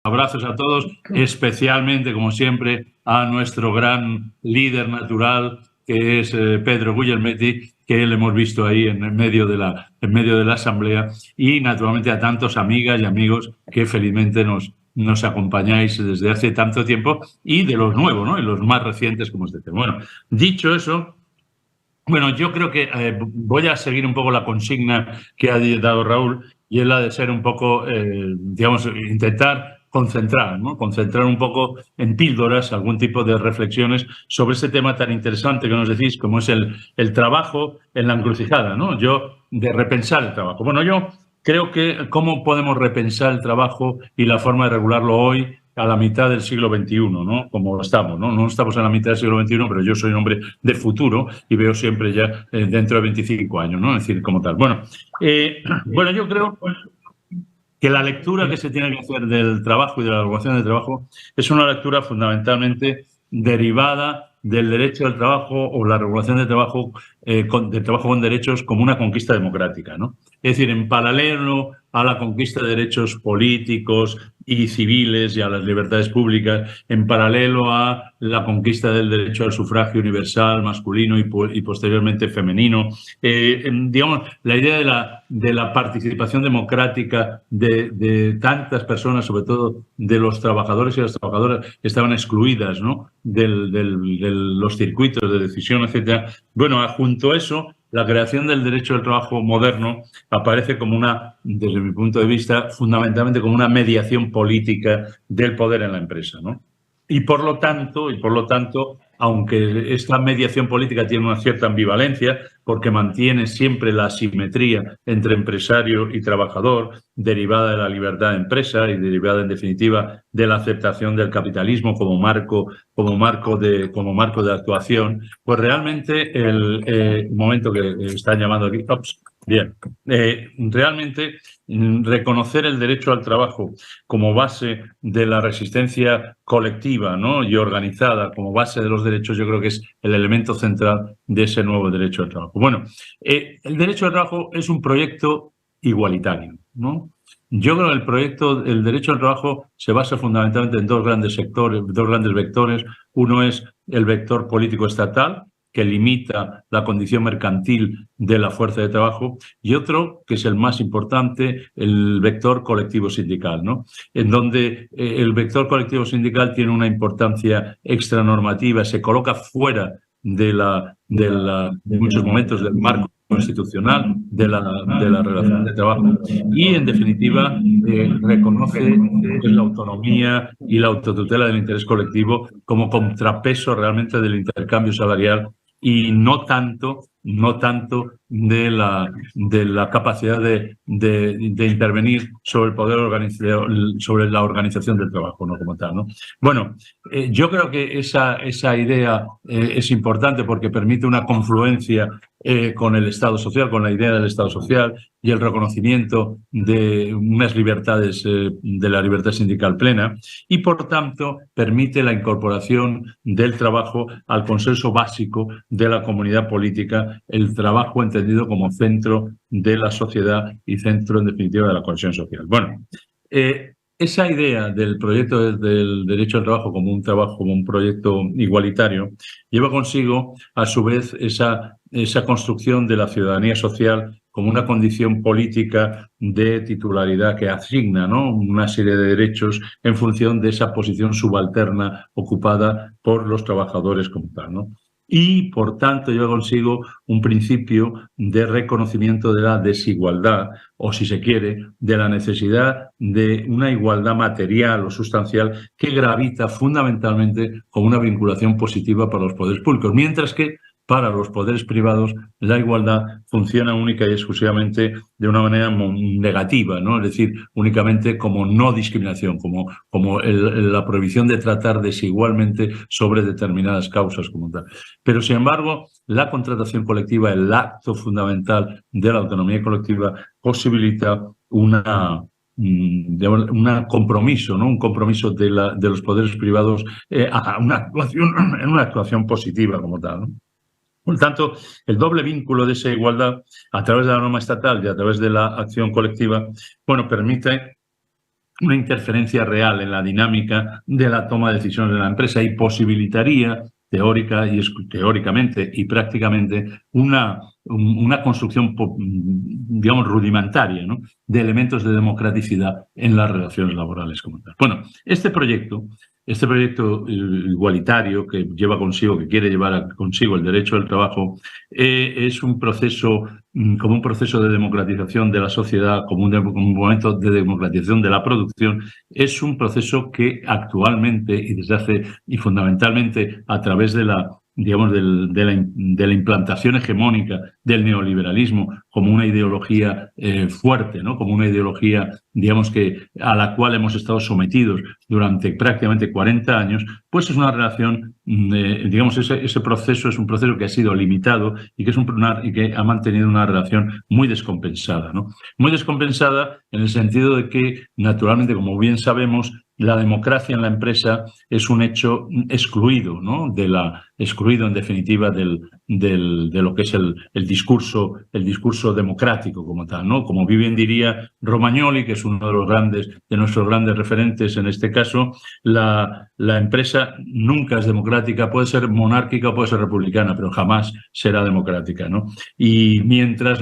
abrazos a todos, especialmente, como siempre, a nuestro gran líder natural, que es Pedro Guglielmetti, que le hemos visto ahí en medio de la asamblea, y naturalmente a tantos amigas y amigos que felizmente nos acompañáis desde hace tanto tiempo, y de los nuevos, ¿no? Y los más recientes como este tema. Bueno, dicho eso, bueno, yo creo que voy a seguir un poco la consigna que ha dado Raúl, y es la de ser un poco, digamos, intentar concentrar, ¿no? Concentrar un poco en píldoras algún tipo de reflexiones sobre este tema tan interesante que nos decís, como es el trabajo en la encrucijada, ¿no? De repensar el trabajo. Bueno, yo creo que cómo podemos repensar el trabajo y la forma de regularlo hoy, a la mitad del siglo XXI, ¿no? Como estamos, ¿no? No estamos en la mitad del siglo XXI, pero yo soy un hombre de futuro y veo siempre ya dentro de 25 años, ¿no? Es decir, como tal. Bueno, yo creo que la lectura que se tiene que hacer del trabajo y de la regulación del trabajo es una lectura fundamentalmente derivada del derecho al trabajo o la regulación del trabajo con derechos como una conquista democrática, ¿no? Es decir, en paralelo a la conquista de derechos políticos y civiles y a las libertades públicas, en paralelo a la conquista del derecho al sufragio universal masculino y posteriormente femenino, digamos, la idea de la participación democrática de tantas personas, sobre todo de los trabajadores y las trabajadoras que estaban excluidas, ¿no? de los circuitos de decisión, etcétera. Bueno, junto a eso, la creación del derecho del trabajo moderno aparece como desde mi punto de vista, fundamentalmente como una mediación política del poder en la empresa, ¿no? Y por lo tanto, aunque esta mediación política tiene una cierta ambivalencia, porque mantiene siempre la asimetría entre empresario y trabajador, derivada de la libertad de empresa y derivada, en definitiva, de la aceptación del capitalismo como marco de actuación, pues realmente el momento que están llamando aquí, realmente reconocer el derecho al trabajo como base de la resistencia colectiva, ¿no? Y organizada, como base de los derechos, yo creo que es el elemento central de ese nuevo derecho al trabajo. Bueno, el derecho al trabajo es un proyecto igualitario, ¿no? Yo creo que el derecho al trabajo se basa fundamentalmente en dos grandes vectores. Uno es el vector político estatal, que limita la condición mercantil de la fuerza de trabajo, y otro, que es el más importante, el vector colectivo sindical, ¿no? En donde el vector colectivo sindical tiene una importancia extranormativa, se coloca fuera en muchos momentos del marco constitucional de la relación de trabajo y, en definitiva, reconoce la autonomía y la autotutela del interés colectivo como contrapeso realmente del intercambio salarial y no tanto de la capacidad de intervenir sobre el poder sobre la organización del trabajo, ¿no? Como tal, ¿no? Bueno, yo creo que esa idea es importante porque permite una confluencia con el Estado social, con la idea del Estado social y el reconocimiento de unas libertades, de la libertad sindical plena, y por tanto permite la incorporación del trabajo al consenso básico de la comunidad política, el trabajo entendido como centro de la sociedad y centro, en definitiva, de la cohesión social. Bueno, esa idea del proyecto del derecho al trabajo como un proyecto igualitario lleva consigo, a su vez, esa construcción de la ciudadanía social como una condición política de titularidad que asigna, ¿no?, una serie de derechos en función de esa posición subalterna ocupada por los trabajadores como tal, ¿no? Y, por tanto, yo consigo un principio de reconocimiento de la desigualdad, o, si se quiere, de la necesidad de una igualdad material o sustancial que gravita fundamentalmente con una vinculación positiva para los poderes públicos, mientras que para los poderes privados la igualdad funciona única y exclusivamente de una manera negativa, ¿no? Es decir, únicamente como no discriminación, como la prohibición de tratar desigualmente sobre determinadas causas como tal. Pero, sin embargo, la contratación colectiva, el acto fundamental de la autonomía colectiva, posibilita un compromiso, ¿no? Un compromiso de los poderes privados a una actuación positiva como tal, ¿no? Por lo tanto, el doble vínculo de esa igualdad a través de la norma estatal y a través de la acción colectiva, bueno, permite una interferencia real en la dinámica de la toma de decisiones de la empresa y posibilitaría teóricamente y prácticamente una construcción, digamos, rudimentaria, ¿no?, de elementos de democraticidad en las relaciones laborales como tal. Bueno, este proyecto igualitario que lleva consigo, que quiere llevar consigo el derecho al trabajo, es un proceso, como un proceso de democratización de la sociedad, como un momento de democratización de la producción. Es un proceso que actualmente y desde hace, y fundamentalmente a través de la, digamos, de la implantación hegemónica del neoliberalismo como una ideología fuerte, ¿no?, como una ideología, digamos, a la cual hemos estado sometidos durante prácticamente 40 años, pues es una relación, digamos, ese proceso es un proceso que ha sido limitado y que ha mantenido una relación muy descompensada, ¿no? Muy descompensada en el sentido de que, naturalmente, como bien sabemos, la democracia en la empresa es un hecho excluido, ¿no?, excluido en definitiva de lo que es el discurso democrático como tal, ¿no? Como bien diría Romagnoli, que es uno de nuestros grandes referentes en este caso, la empresa nunca es democrática, puede ser monárquica o puede ser republicana, pero jamás será democrática, ¿no? Y mientras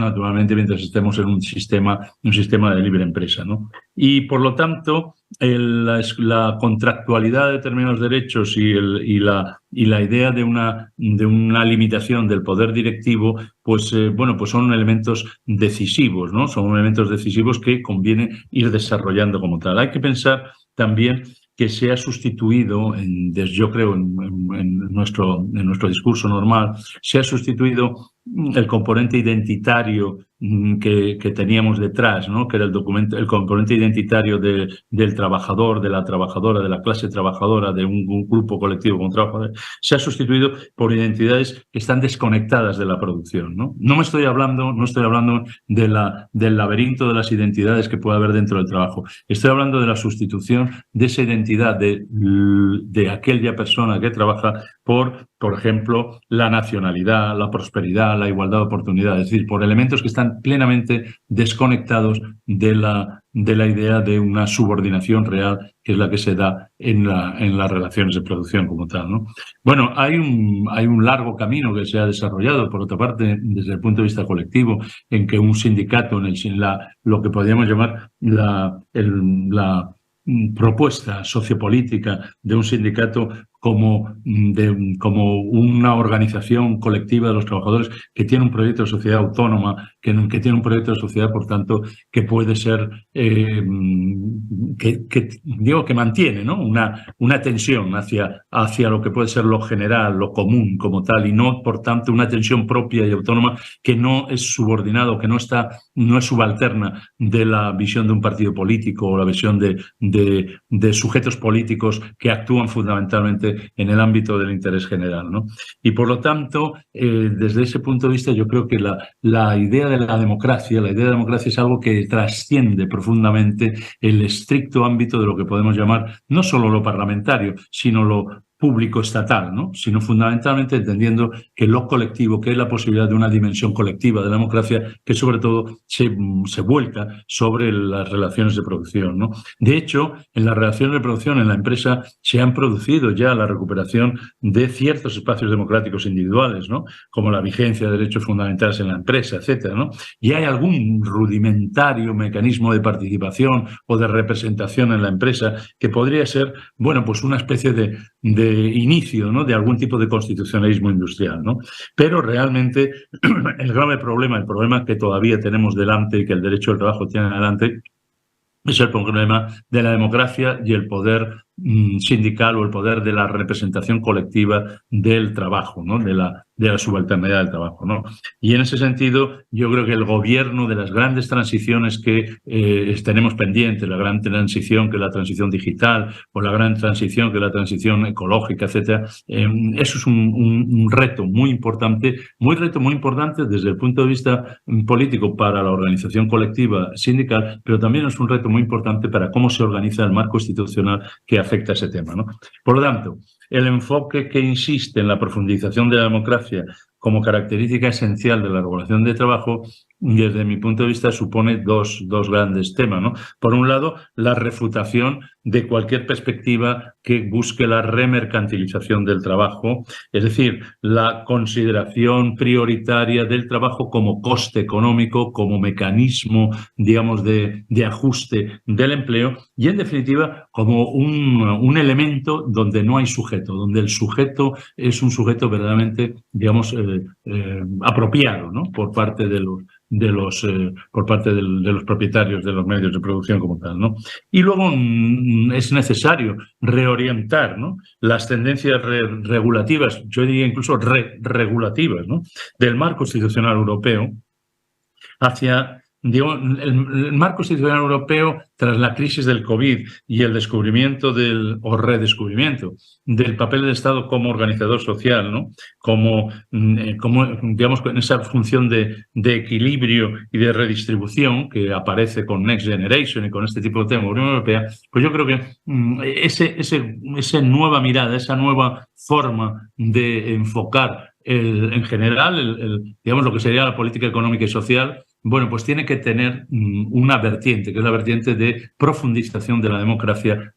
estemos en un sistema de libre empresa, ¿no? Y por lo tanto, la contractualidad de determinados derechos y la idea de una limitación del poder directivo, pues son elementos decisivos, ¿no? Son elementos decisivos que conviene ir desarrollando como tal. Hay que pensar también que se ha sustituido, yo creo, en nuestro discurso normal, se ha sustituido el componente identitario que teníamos detrás, ¿no?, que era el componente identitario del trabajador, de la trabajadora, de la clase trabajadora, de un grupo colectivo con trabajadores, se ha sustituido por identidades que están desconectadas de la producción, ¿no? No estoy hablando del laberinto de las identidades que puede haber dentro del trabajo. Estoy hablando de la sustitución de esa identidad de aquella persona que trabaja por ejemplo, la nacionalidad, la prosperidad, la igualdad de oportunidades, es decir, por elementos que están plenamente desconectados de la idea de una subordinación real, que es la que se da en las relaciones de producción como tal, ¿no? Bueno, hay un largo camino que se ha desarrollado, por otra parte, desde el punto de vista colectivo, en que un sindicato, lo que podríamos llamar la propuesta sociopolítica de un sindicato como una organización colectiva de los trabajadores que tiene un proyecto de sociedad autónoma, que tiene un proyecto de sociedad, por tanto, que puede ser, que mantiene, ¿no?, una tensión hacia lo que puede ser lo general, lo común como tal, y no, por tanto, una tensión propia y autónoma que no es subordinado, que no es subalterna de la visión de un partido político o la visión de sujetos políticos que actúan fundamentalmente en el ámbito del interés general, ¿no? Y por lo tanto, desde ese punto de vista, yo creo que la idea de la democracia es algo que trasciende profundamente el estricto ámbito de lo que podemos llamar no solo lo parlamentario, sino lo público estatal, ¿no?, sino fundamentalmente entendiendo que lo colectivo, que es la posibilidad de una dimensión colectiva de la democracia que sobre todo se vuelca sobre las relaciones de producción, ¿no? De hecho, en las relaciones de producción en la empresa se han producido ya la recuperación de ciertos espacios democráticos individuales, ¿no?, como la vigencia de derechos fundamentales en la empresa, etcétera, ¿no? Y hay algún rudimentario mecanismo de participación o de representación en la empresa que podría ser, pues una especie de inicio, ¿no?, de algún tipo de constitucionalismo industrial, ¿no? Pero realmente el problema que todavía tenemos delante y que el derecho del trabajo tiene delante es el problema de la democracia y el poder sindical o el poder de la representación colectiva del trabajo, ¿no?, de la subalternidad del trabajo, ¿no? Y en ese sentido, yo creo que el gobierno de las grandes transiciones que tenemos pendientes, la gran transición que es la transición digital o la gran transición que es la transición ecológica, etcétera, eso es un reto muy importante desde el punto de vista político para la organización colectiva sindical, pero también es un reto muy importante para cómo se organiza el marco institucional que afecta a ese tema, ¿no? Por lo tanto, el enfoque que insiste en la profundización de la democracia como característica esencial de la regulación de trabajo, desde mi punto de vista, supone dos grandes temas, ¿no? Por un lado, la refutación de cualquier perspectiva que busque la remercantilización del trabajo, es decir, la consideración prioritaria del trabajo como coste económico, como mecanismo, digamos, de ajuste del empleo y, en definitiva, como un elemento donde no hay sujeto, donde el sujeto es un sujeto verdaderamente, digamos, apropiado, ¿no? Por parte de los propietarios de los medios de producción como tal, ¿no? Y luego es necesario reorientar, ¿no?, las tendencias regulativas, yo diría incluso regulativas, ¿no?, del marco constitucional europeo hacia, digo, el marco constitucional europeo tras la crisis del COVID y el descubrimiento o redescubrimiento del papel del Estado como organizador social, ¿no?, como digamos, en esa función de equilibrio y de redistribución que aparece con Next Generation y con este tipo de temas de la Unión Europea, pues yo creo que esa nueva mirada, esa nueva forma de enfocar en general digamos, lo que sería la política económica y social, bueno, pues tiene que tener una vertiente, que es la vertiente de profundización de la democracia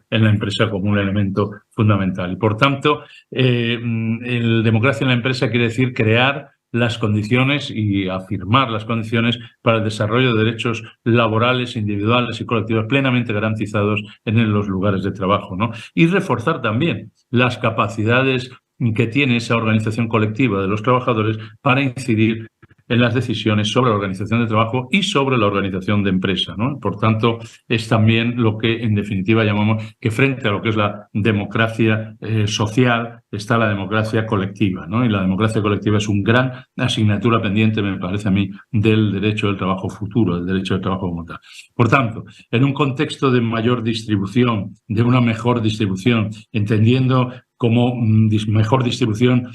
en la empresa como un elemento fundamental. Y, por tanto, el democracia en la empresa quiere decir crear las condiciones y afirmar las condiciones para el desarrollo de derechos laborales, individuales y colectivos plenamente garantizados en los lugares de trabajo, ¿no? Y reforzar también las capacidades que tiene esa organización colectiva de los trabajadores para incidir en las decisiones sobre la organización de trabajo y sobre la organización de empresa, ¿no? Por tanto, es también lo que, en definitiva, llamamos que frente a lo que es la democracia social está la democracia colectiva, ¿no? Y la democracia colectiva es una gran asignatura pendiente, me parece a mí, del derecho del trabajo futuro, del derecho del trabajo como tal. Por tanto, en un contexto de mayor distribución, de una mejor distribución, entendiendo como mejor distribución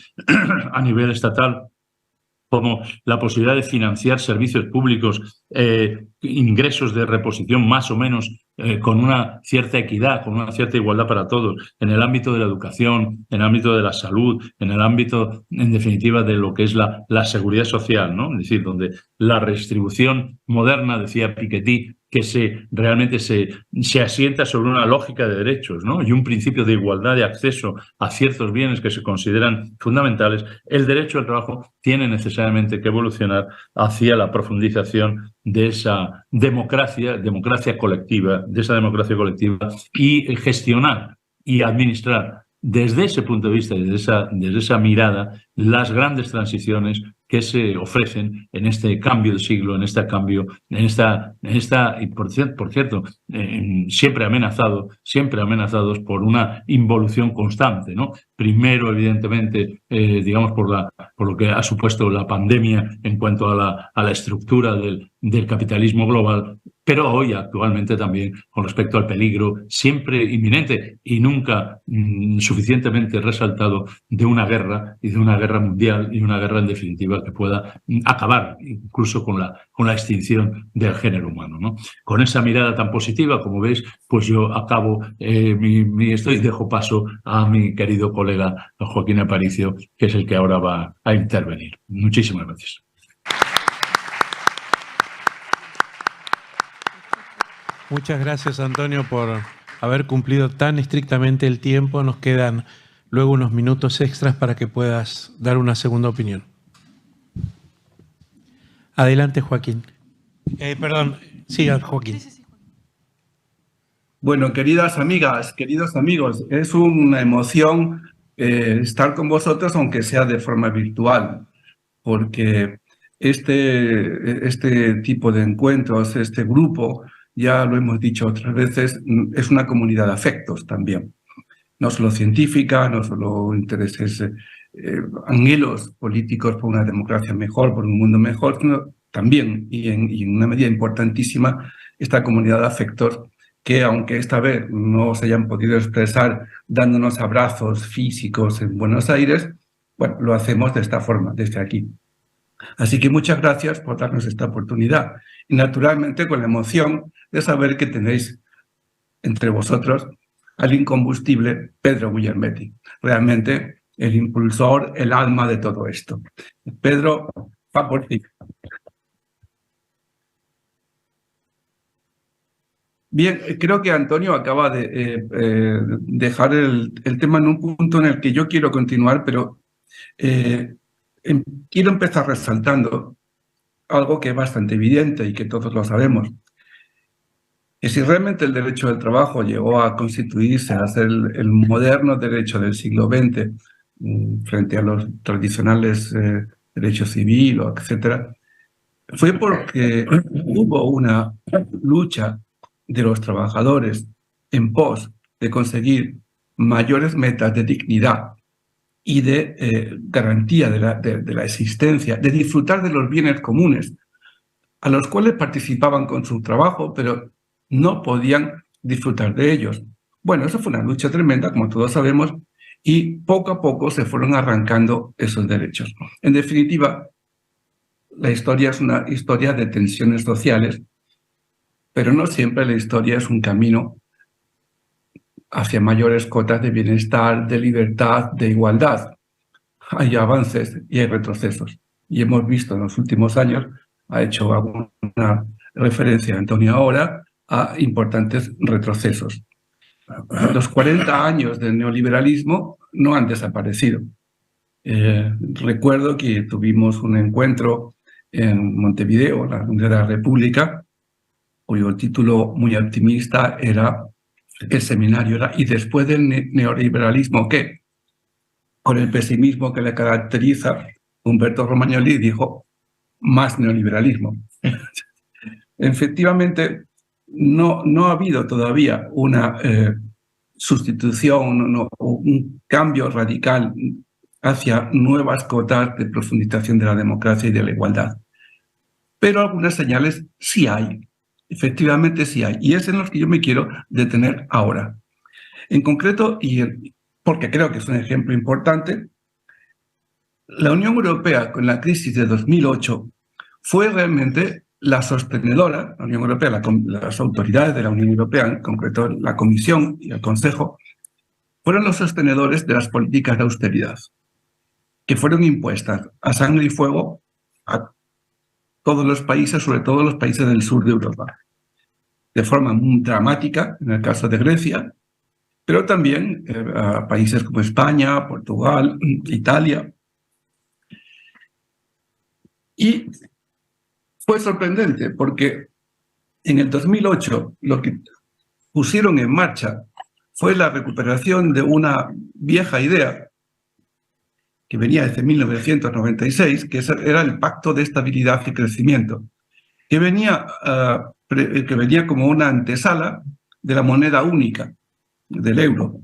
a nivel estatal, como la posibilidad de financiar servicios públicos, ingresos de reposición más o menos con una cierta equidad, con una cierta igualdad para todos, en el ámbito de la educación, en el ámbito de la salud, en el ámbito, en definitiva, de lo que es la seguridad social, ¿no? Es decir, donde la redistribución moderna, decía Piketty, que realmente se asienta sobre una lógica de derechos, ¿no?, y un principio de igualdad de acceso a ciertos bienes que se consideran fundamentales, el derecho al trabajo tiene necesariamente que evolucionar hacia la profundización de esa democracia colectiva, y gestionar y administrar desde ese punto de vista y desde esa mirada las grandes transiciones que se ofrecen en este cambio de siglo, en esta y por cierto, siempre amenazados por una involución constante, ¿no? Primero, evidentemente, digamos, por lo que ha supuesto la pandemia en cuanto a la estructura del capitalismo global, pero hoy actualmente también con respecto al peligro siempre inminente y nunca suficientemente resaltado de una guerra y de una guerra mundial y una guerra en definitiva que pueda acabar incluso con la extinción del género humano, ¿no? Con esa mirada tan positiva, como veis, pues yo acabo y dejo paso a mi querido colega Joaquín Aparicio, que es el que ahora va a intervenir. Muchísimas gracias. Muchas gracias, Antonio, por haber cumplido tan estrictamente el tiempo. Nos quedan luego unos minutos extras para que puedas dar una segunda opinión. Adelante, Joaquín. Perdón, siga, Joaquín. Bueno, queridas amigas, queridos amigos, es una emoción estar con vosotros, aunque sea de forma virtual, porque este tipo de encuentros, este grupo, ya lo hemos dicho otras veces, es una comunidad de afectos también. No solo científica, no solo intereses, anhelos políticos por una democracia mejor, por un mundo mejor, sino también, y en una medida importantísima, esta comunidad de afectos que, aunque esta vez no se hayan podido expresar dándonos abrazos físicos en Buenos Aires, bueno, lo hacemos de esta forma, desde aquí. Así que muchas gracias por darnos esta oportunidad. Y naturalmente con la emoción de saber que tenéis entre vosotros al incombustible Pedro Guglielmetti. Realmente el impulsor, el alma de todo esto. Pedro, va por ti. Bien, creo que Antonio acaba de dejar el tema en un punto en el que yo quiero continuar, pero quiero empezar resaltando algo que es bastante evidente y que todos lo sabemos. Que si realmente el derecho del trabajo llegó a constituirse, a ser el moderno derecho del siglo XX, frente a los tradicionales derechos civiles, etc., fue porque hubo una lucha de los trabajadores en pos de conseguir mayores metas de dignidad y de garantía de la existencia, de disfrutar de los bienes comunes, a los cuales participaban con su trabajo, pero no podían disfrutar de ellos. Bueno, eso fue una lucha tremenda, como todos sabemos, y poco a poco se fueron arrancando esos derechos. En definitiva, la historia es una historia de tensiones sociales, pero no siempre la historia es un camino hacia mayores cotas de bienestar, de libertad, de igualdad. Hay avances y hay retrocesos. Y hemos visto en los últimos años, ha hecho alguna referencia Antonio ahora, a importantes retrocesos. Los 40 años del neoliberalismo no han desaparecido. Recuerdo que tuvimos un encuentro en Montevideo, la Universidad de la República, cuyo título muy optimista era, el seminario era ¿y después del neoliberalismo qué? Con el pesimismo que le caracteriza, Humberto Romagnoli dijo, más neoliberalismo. Efectivamente, no ha habido todavía una sustitución, un cambio radical hacia nuevas cotas de profundización de la democracia y de la igualdad. Pero algunas señales sí hay, efectivamente sí hay, y es en los que yo me quiero detener ahora. En concreto, porque creo que es un ejemplo importante, la Unión Europea con la crisis de 2008 fue realmente la sostenedora, la Unión Europea, las autoridades de la Unión Europea, en concreto la Comisión y el Consejo, fueron los sostenedores de las políticas de austeridad, que fueron impuestas a sangre y fuego a todos los países, sobre todo los países del sur de Europa, de forma muy dramática, en el caso de Grecia, pero también a países como España, Portugal, Italia. Y fue sorprendente porque en el 2008 lo que pusieron en marcha fue la recuperación de una vieja idea que venía desde 1996, que era el Pacto de Estabilidad y Crecimiento, que venía como una antesala de la moneda única, del euro.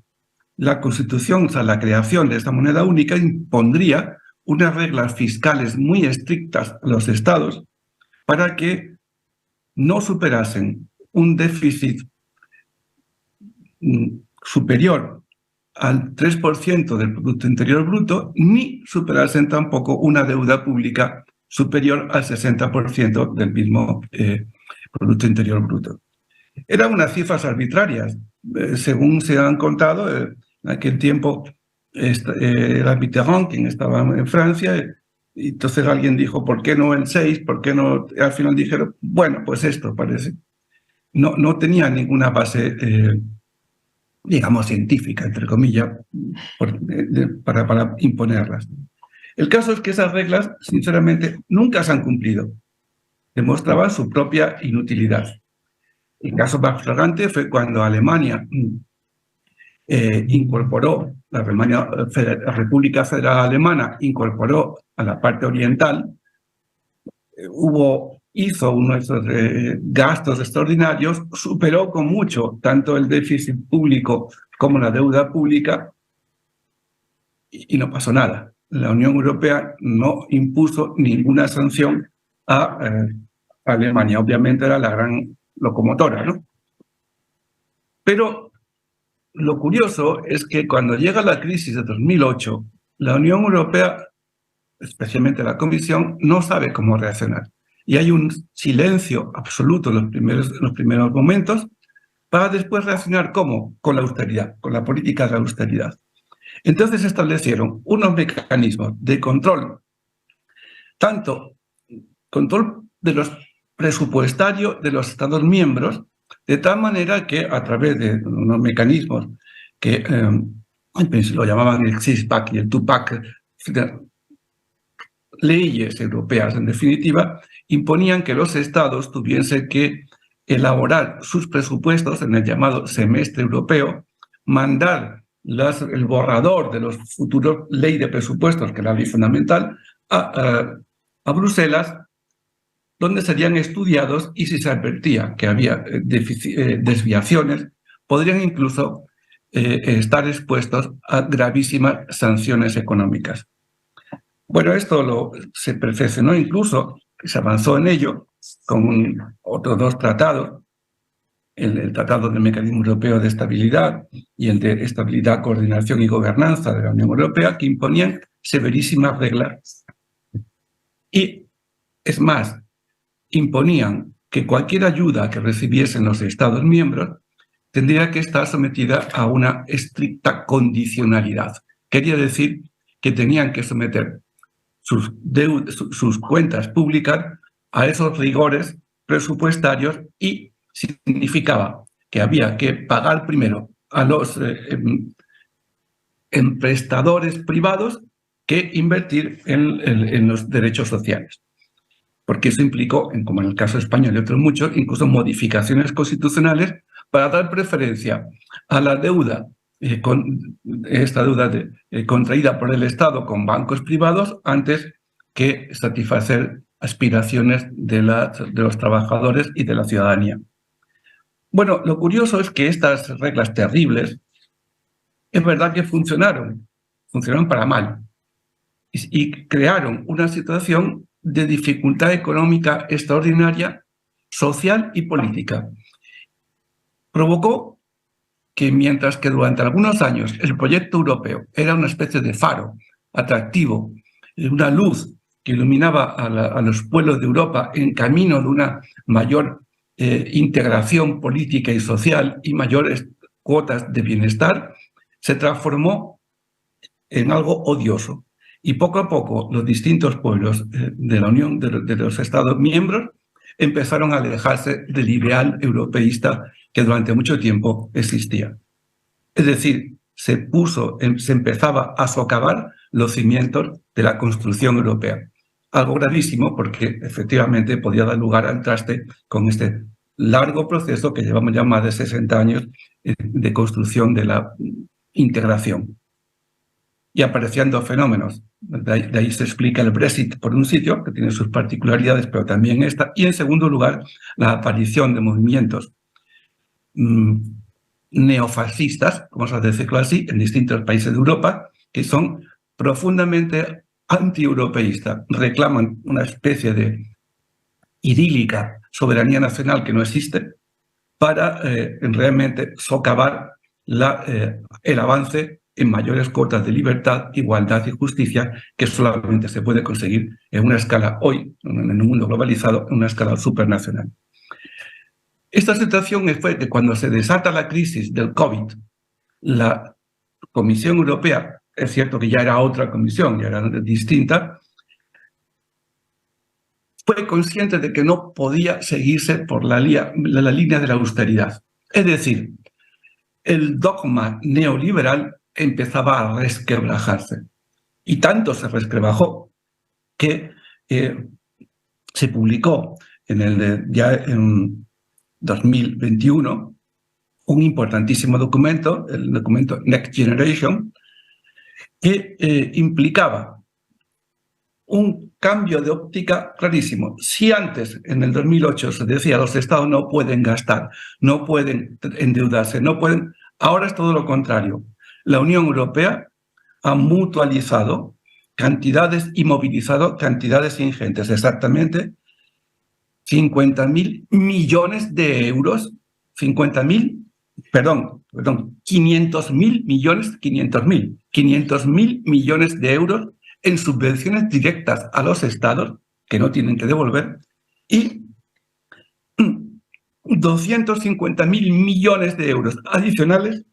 La constitución, o sea, la creación de esta moneda única impondría unas reglas fiscales muy estrictas a los estados para que no superasen un déficit superior al 3% del Producto Interior Bruto, ni superasen tampoco una deuda pública superior al 60% del mismo Producto Interior Bruto. Eran unas cifras arbitrarias. Según se han contado, en aquel tiempo era Mitterrand quien estaba en Francia, y entonces alguien dijo, ¿por qué no el 6? ¿Por qué no? Al final dijeron, bueno, pues esto parece. No tenía ninguna base, digamos, científica, entre comillas, para imponerlas. El caso es que esas reglas, sinceramente, nunca se han cumplido. Demostraban su propia inutilidad. El caso más flagrante fue cuando Alemania incorporó, la República Federal Alemana incorporó a la parte oriental, hizo unos gastos extraordinarios, superó con mucho tanto el déficit público como la deuda pública y no pasó nada. La Unión Europea no impuso ninguna sanción a Alemania. Obviamente era la gran locomotora, ¿no? Pero lo curioso es que cuando llega la crisis de 2008, la Unión Europea, especialmente la Comisión, no sabe cómo reaccionar. Y hay un silencio absoluto en los primeros momentos para después reaccionar ¿cómo? Con la austeridad, con la política de la austeridad. Entonces establecieron unos mecanismos de control, tanto control de los presupuestarios de los Estados miembros, de tal manera que a través de unos mecanismos que lo llamaban el six-pack y el two-pack, leyes europeas en definitiva, imponían que los estados tuviesen que elaborar sus presupuestos en el llamado semestre europeo, mandar el borrador de los futuros ley de presupuestos, que era la ley fundamental, a Bruselas, donde serían estudiados y si se advertía que había desviaciones, podrían incluso estar expuestos a gravísimas sanciones económicas. Bueno, esto se perfeccionó incluso, se avanzó en ello con otros dos tratados, el Tratado del Mecanismo Europeo de Estabilidad y el de Estabilidad, Coordinación y Gobernanza de la Unión Europea, que imponían severísimas reglas. Y, es más, imponían que cualquier ayuda que recibiesen los Estados miembros tendría que estar sometida a una estricta condicionalidad. Quería decir que tenían que someter sus cuentas públicas a esos rigores presupuestarios y significaba que había que pagar primero a los emprestadores privados que invertir en los derechos sociales. Porque eso implicó, como en el caso español y otros muchos, incluso modificaciones constitucionales para dar preferencia a la deuda, esta deuda contraída por el Estado con bancos privados antes que satisfacer aspiraciones de los trabajadores y de la ciudadanía. Bueno, lo curioso es que estas reglas terribles es verdad que funcionaron para mal y crearon una situación de dificultad económica extraordinaria, social y política. Provocó que mientras que durante algunos años el proyecto europeo era una especie de faro atractivo, una luz que iluminaba a los pueblos de Europa en camino de una mayor integración política y social y mayores cuotas de bienestar, se transformó en algo odioso. Y poco a poco los distintos pueblos de la Unión, de los Estados miembros, empezaron a alejarse del ideal europeísta que durante mucho tiempo existía. Es decir, se empezaba a socavar los cimientos de la construcción europea. Algo gravísimo porque efectivamente podía dar lugar al traste con este largo proceso que llevamos ya más de 60 años de construcción de la integración. Y apareciendo fenómenos. De ahí se explica el Brexit por un sitio, que tiene sus particularidades, pero también esta. Y en segundo lugar, la aparición de movimientos neofascistas, vamos a decirlo así, en distintos países de Europa, que son profundamente anti-europeístas. Reclaman una especie de idílica soberanía nacional que no existe para realmente socavar el avance en mayores cuotas de libertad, igualdad y justicia que solamente se puede conseguir en una escala hoy, en un mundo globalizado, en una escala supranacional. Esta situación fue que cuando se desata la crisis del COVID, la Comisión Europea, es cierto que ya era otra comisión, ya era distinta, fue consciente de que no podía seguirse por la línea de la austeridad. Es decir, el dogma neoliberal empezaba a resquebrajarse. Y tanto se resquebrajó que se publicó ya en 2021 un importantísimo documento, el documento Next Generation, que implicaba un cambio de óptica clarísimo. Si antes, en el 2008, se decía los estados no pueden gastar, no pueden endeudarse, no pueden... Ahora es todo lo contrario. La Unión Europea ha mutualizado cantidades y movilizado cantidades ingentes, exactamente 50.000 millones de euros, 500.000 millones de euros en subvenciones directas a los estados, que no tienen que devolver, y 250.000 millones de euros adicionales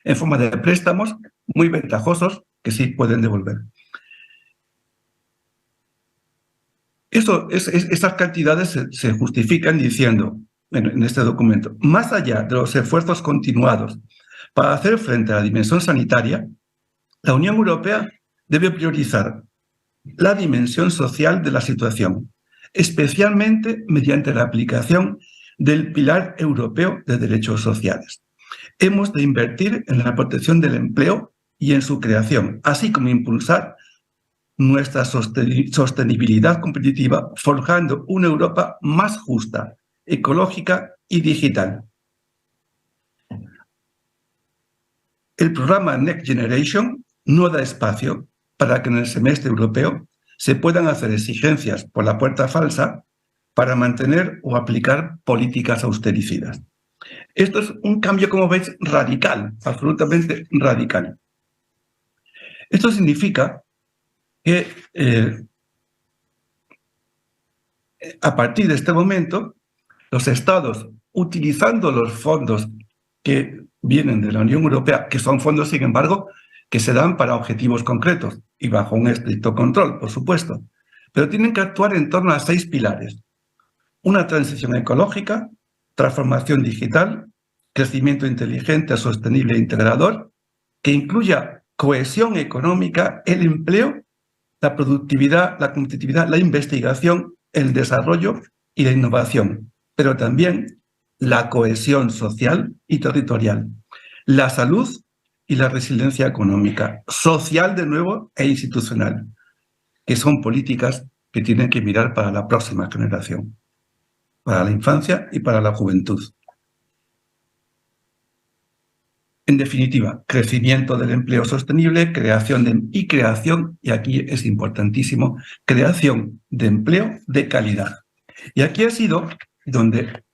en forma de préstamos muy ventajosos que sí pueden devolver. Esas cantidades se justifican diciendo, bueno, en este documento, más allá de los esfuerzos continuados para hacer frente a la dimensión sanitaria, la Unión Europea debe priorizar la dimensión social de la situación, especialmente mediante la aplicación del Pilar Europeo de Derechos Sociales. Hemos de invertir en la protección del empleo y en su creación, así como impulsar nuestra sostenibilidad competitiva, forjando una Europa más justa, ecológica y digital. El programa Next Generation no da espacio para que en el semestre europeo se puedan hacer exigencias por la puerta falsa para mantener o aplicar políticas austericidas. Esto es un cambio, como veis, radical, absolutamente radical. Esto significa que a partir de este momento, los estados, utilizando los fondos que vienen de la Unión Europea, que son fondos, sin embargo, que se dan para objetivos concretos y bajo un estricto control, por supuesto, pero tienen que actuar en torno a 6 pilares. Una transición ecológica, transformación digital, crecimiento inteligente, sostenible e integrador, que incluya cohesión económica, el empleo, la productividad, la competitividad, la investigación, el desarrollo y la innovación, pero también la cohesión social y territorial, la salud y la resiliencia económica, social de nuevo e institucional, que son políticas que tienen que mirar para la próxima generación, para la infancia y para la juventud. En definitiva, crecimiento del empleo sostenible, creación, y aquí es importantísimo, creación de empleo de calidad. Y aquí ha sido donde,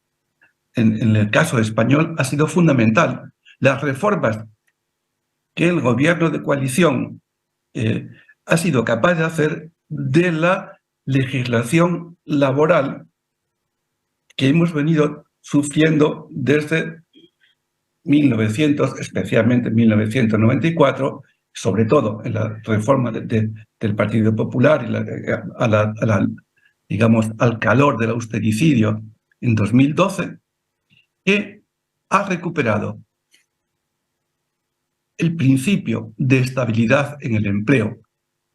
en el caso español, ha sido fundamental. Las reformas que el gobierno de coalición ha sido capaz de hacer de la legislación laboral que hemos venido sufriendo desde 1900, especialmente en 1994, sobre todo en la reforma del Partido Popular y digamos, al calor del austericidio en 2012, que ha recuperado el principio de estabilidad en el empleo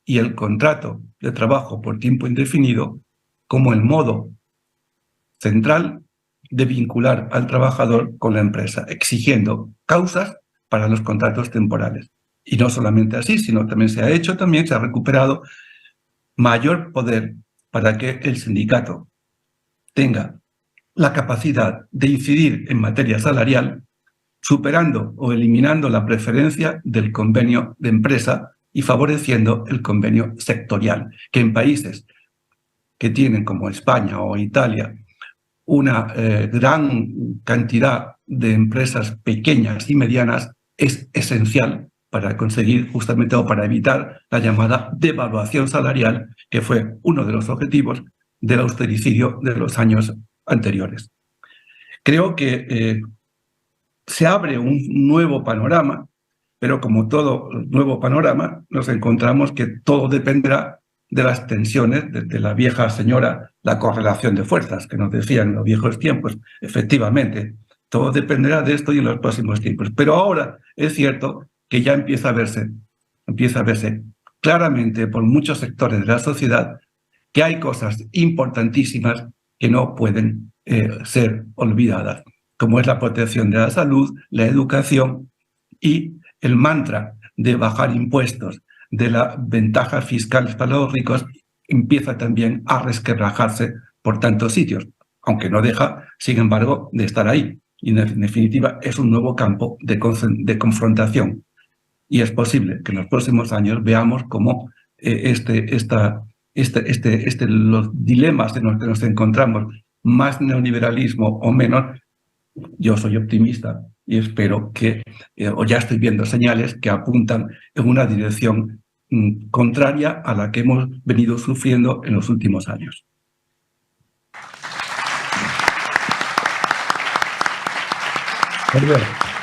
y el contrato de trabajo por tiempo indefinido como el modo central de vincular al trabajador con la empresa, exigiendo causas para los contratos temporales. Y no solamente así, sino también se ha recuperado mayor poder para que el sindicato tenga la capacidad de incidir en materia salarial, superando o eliminando la preferencia del convenio de empresa y favoreciendo el convenio sectorial, que en países que tienen, como España o Italia, una gran cantidad de empresas pequeñas y medianas, es esencial para conseguir justamente o para evitar la llamada devaluación salarial, que fue uno de los objetivos del austericidio de los años anteriores. Creo que se abre un nuevo panorama, pero como todo nuevo panorama, nos encontramos que todo dependerá de las tensiones de la vieja señora, la correlación de fuerzas, que nos decían en los viejos tiempos. Efectivamente, todo dependerá de esto y en los próximos tiempos. Pero ahora es cierto que ya empieza a verse claramente por muchos sectores de la sociedad que hay cosas importantísimas que no pueden ser olvidadas, como es la protección de la salud, la educación y el mantra de bajar impuestos, de la ventaja fiscal para los ricos, empieza también a resquebrajarse por tantos sitios, aunque no deja, sin embargo, de estar ahí. Y en definitiva es un nuevo campo de confrontación. Y es posible que en los próximos años veamos cómo los dilemas en los que nos encontramos, más neoliberalismo o menos. Yo soy optimista y espero que, o ya estoy viendo señales que apuntan en una dirección contraria a la que hemos venido sufriendo en los últimos años. Muy bien.